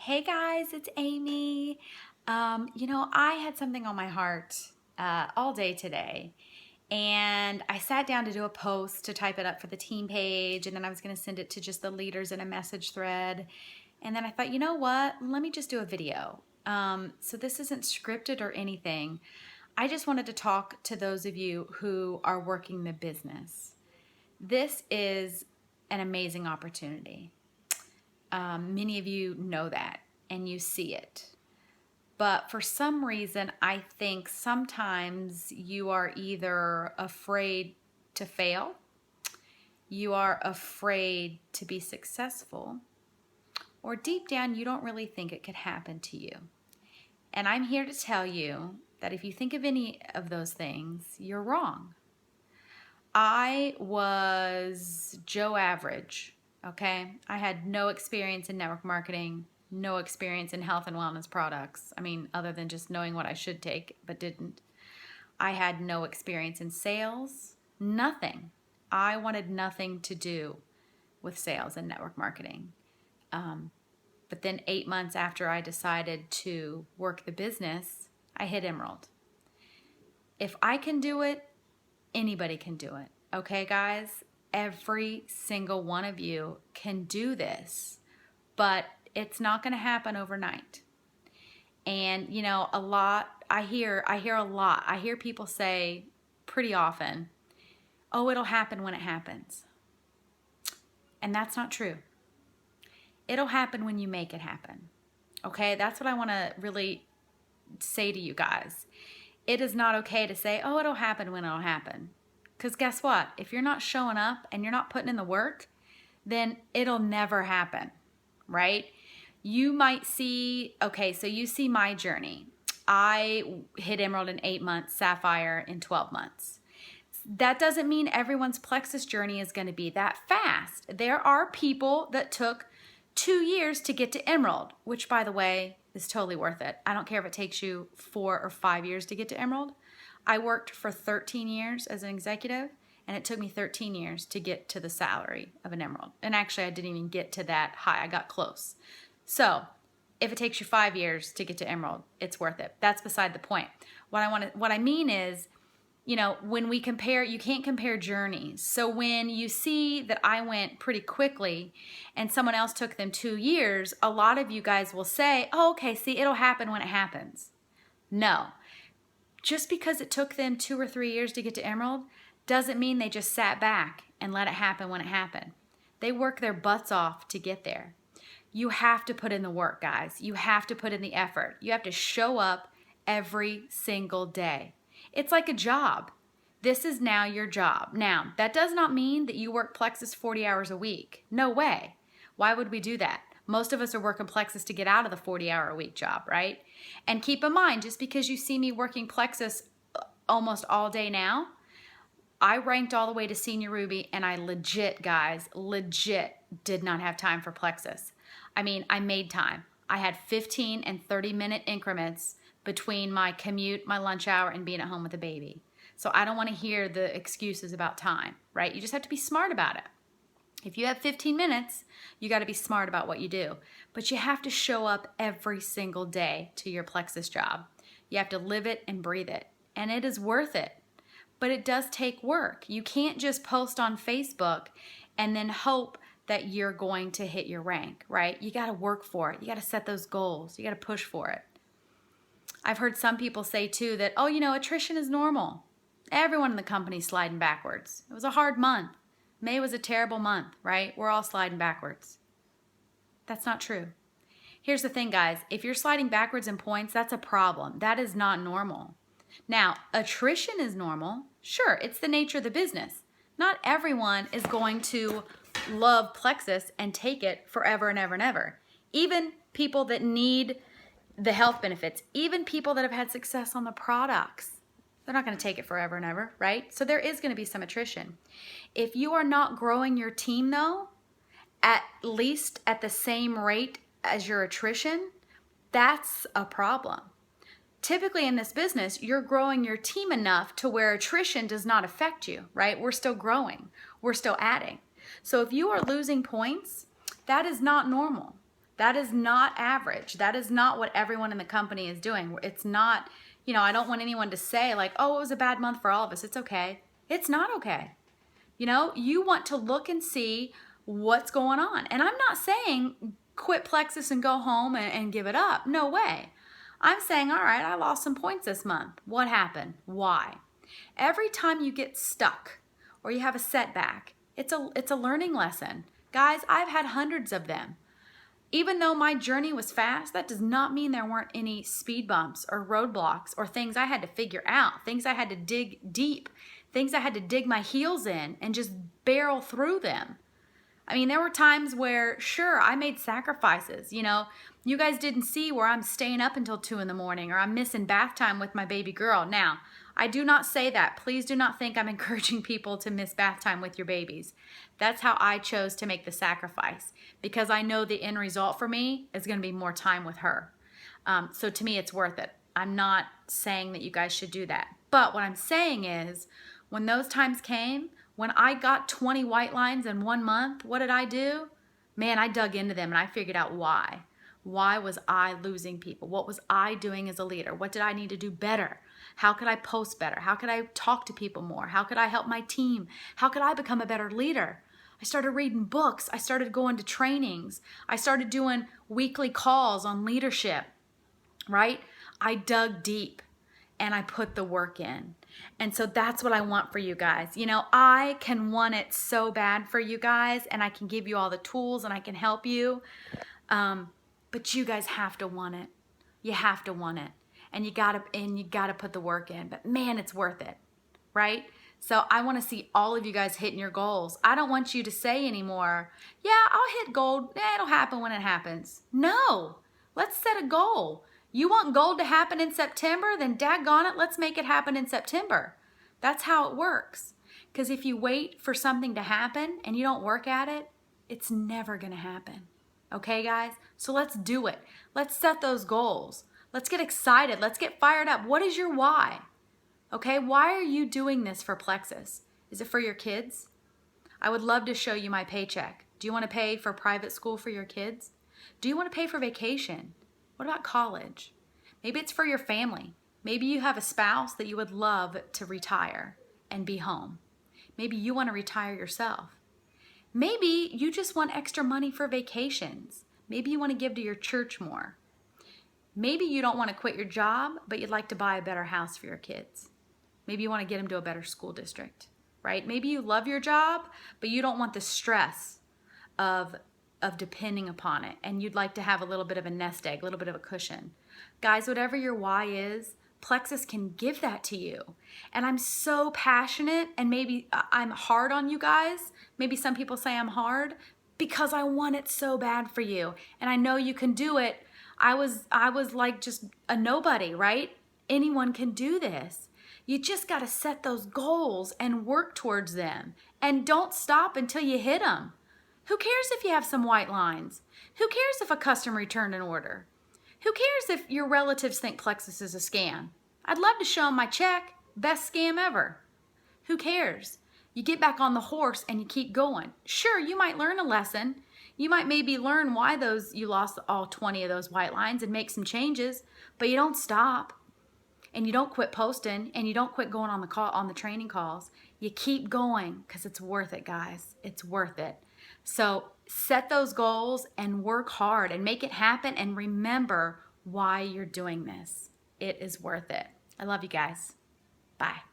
Hey guys, it's Amy. I had something on my heart all day today, and I sat down to do a post to type it up for the team page, and then I was going to send it to just the leaders in a message thread. And then I thought, you know what? Let me just do a video. So this isn't scripted or anything. I just wanted to talk to those of you who are working the business. This is an amazing opportunity. Many of you know that and you see it. But for some reason, I think sometimes you are either afraid to fail, you are afraid to be successful, or deep down, you don't really think it could happen to you. And I'm here to tell you that if you think of any of those things, you're wrong. I was Joe Average, okay? I had no experience in network marketing, no experience in health and wellness products. I mean, other than just knowing what I should take, but didn't. I had no experience in sales, nothing. I wanted nothing to do with sales and network marketing. But then 8 months after I decided to work the business, I hit Emerald. If I can do it, anybody can do it. Okay, guys? Every single one of you can do this, but it's not going to happen overnight. And I hear a lot. I hear people say pretty often, "Oh, it'll happen when it happens." And that's not true. It'll happen when you make it happen. Okay? That's what I want to really say to you guys. It is not okay to say, "Oh, it'll happen when it'll happen." Because guess what? If you're not showing up and you're not putting in the work, then it'll never happen, right? You might see, okay, so you see my journey. I hit Emerald in 8 months, Sapphire in 12 months. That doesn't mean everyone's Plexus journey is going to be that fast. There are people that took 2 years to get to Emerald, which, by the way, is totally worth it. I don't care if it takes you 4 or 5 years to get to Emerald. I worked for 13 years as an executive, and it took me 13 years to get to the salary of an Emerald. And actually, I didn't even get to that high. I got close. So if it takes you 5 years to get to Emerald, it's worth it. That's beside the point. What I mean is, when we compare, you can't compare journeys. So when you see that I went pretty quickly and someone else took them 2 years, a lot of you guys will say, "Oh, okay, see, it'll happen when it happens." No. Just because it took them 2 or 3 years to get to Emerald doesn't mean they just sat back and let it happen when it happened. They worked their butts off to get there. You have to put in the work, guys. You have to put in the effort. You have to show up every single day. It's like a job. This is now your job. Now, that does not mean that you work Plexus 40 hours a week. No way. Why would we do that? Most of us are working Plexus to get out of the 40-hour-a-week job, right? And keep in mind, just because you see me working Plexus almost all day now, I ranked all the way to Senior Ruby, and I legit did not have time for Plexus. I mean, I made time. I had 15 and 30-minute increments between my commute, my lunch hour, and being at home with a baby. So I don't want to hear the excuses about time, right? You just have to be smart about it. If you have 15 minutes, you got to be smart about what you do. But you have to show up every single day to your Plexus job. You have to live it and breathe it. And it is worth it. But it does take work. You can't just post on Facebook and then hope that you're going to hit your rank, right? You got to work for it. You got to set those goals. You got to push for it. I've heard some people say too that, "Oh, attrition is normal." Everyone in the company's sliding backwards. It was a hard month. May was a terrible month, right? We're all sliding backwards. That's not true. Here's the thing, guys. If you're sliding backwards in points, that's a problem. That is not normal. Now, attrition is normal. Sure, it's the nature of the business. Not everyone is going to love Plexus and take it forever and ever and ever. Even people that need the health benefits, even people that have had success on the products, they're not going to take it forever and ever, right? So there is going to be some attrition. If you are not growing your team, though, at least at the same rate as your attrition, that's a problem. Typically in this business, you're growing your team enough to where attrition does not affect you, right? We're still growing. We're still adding. So if you are losing points, that is not normal. That is not average. That is not what everyone in the company is doing. It's not, I don't want anyone to say like, oh, it was a bad month for all of us. It's okay. It's not okay. You want to look and see what's going on. And I'm not saying quit Plexus and go home and give it up. No way. I'm saying, all right, I lost some points this month. What happened? Why? Every time you get stuck or you have a setback, it's a learning lesson. Guys, I've had hundreds of them. Even though my journey was fast, that does not mean there weren't any speed bumps or roadblocks or things I had to figure out, things I had to dig deep, things I had to dig my heels in and just barrel through them. I mean, there were times where, sure, I made sacrifices. You guys didn't see where I'm staying up until 2 in the morning or I'm missing bath time with my baby girl. Now, I do not say that. Please do not think I'm encouraging people to miss bath time with your babies. That's how I chose to make the sacrifice because I know the end result for me is going to be more time with her. So to me, it's worth it. I'm not saying that you guys should do that. But what I'm saying is when those times came, when I got 20 white lines in 1 month, what did I do? Man, I dug into them and I figured out why. Why was I losing people? What was I doing as a leader? What did I need to do better? How could I post better? How could I talk to people more? How could I help my team? How could I become a better leader? I started reading books. I started going to trainings. I started doing weekly calls on leadership, right? I dug deep and I put the work in. And so that's what I want for you guys. I can want it so bad for you guys and I can give you all the tools and I can help you. But you guys have to want it. You have to want it. And you gotta put the work in. But man, it's worth it, right? So I want to see all of you guys hitting your goals. I don't want you to say anymore, yeah, I'll hit gold. It'll happen when it happens. No, let's set a goal. You want gold to happen in September? Then daggone it, let's make it happen in September. That's how it works. Because if you wait for something to happen and you don't work at it, it's never going to happen. Okay, guys? So let's do it. Let's set those goals. Let's get excited. Let's get fired up. What is your why? Okay, why are you doing this for Plexus? Is it for your kids? I would love to show you my paycheck. Do you want to pay for private school for your kids? Do you want to pay for vacation? What about college? Maybe it's for your family. Maybe you have a spouse that you would love to retire and be home. Maybe you want to retire yourself. Maybe you just want extra money for vacations. Maybe you want to give to your church more. Maybe you don't want to quit your job, but you'd like to buy a better house for your kids. Maybe you want to get them to a better school district, right? Maybe you love your job, but you don't want the stress of depending upon it, and you'd like to have a little bit of a nest egg, a little bit of a cushion. Guys, whatever your why is, Plexus can give that to you. And I'm so passionate, and maybe I'm hard on you guys. Maybe some people say I'm hard because I want it so bad for you. And I know you can do it. I was like just a nobody, right? Anyone can do this. You just got to set those goals and work towards them. And don't stop until you hit them. Who cares if you have some white lines? Who cares if a customer returned an order? Who cares if your relatives think Plexus is a scam? I'd love to show them my check. Best scam ever. Who cares? You get back on the horse and you keep going. Sure, you might learn a lesson. You might maybe learn why you lost all 20 of those white lines and make some changes, but you don't stop. And you don't quit posting, and you don't quit going on the training calls. You keep going because it's worth it, guys. It's worth it. So set those goals and work hard and make it happen, and remember why you're doing this. It is worth it. I love you guys. Bye.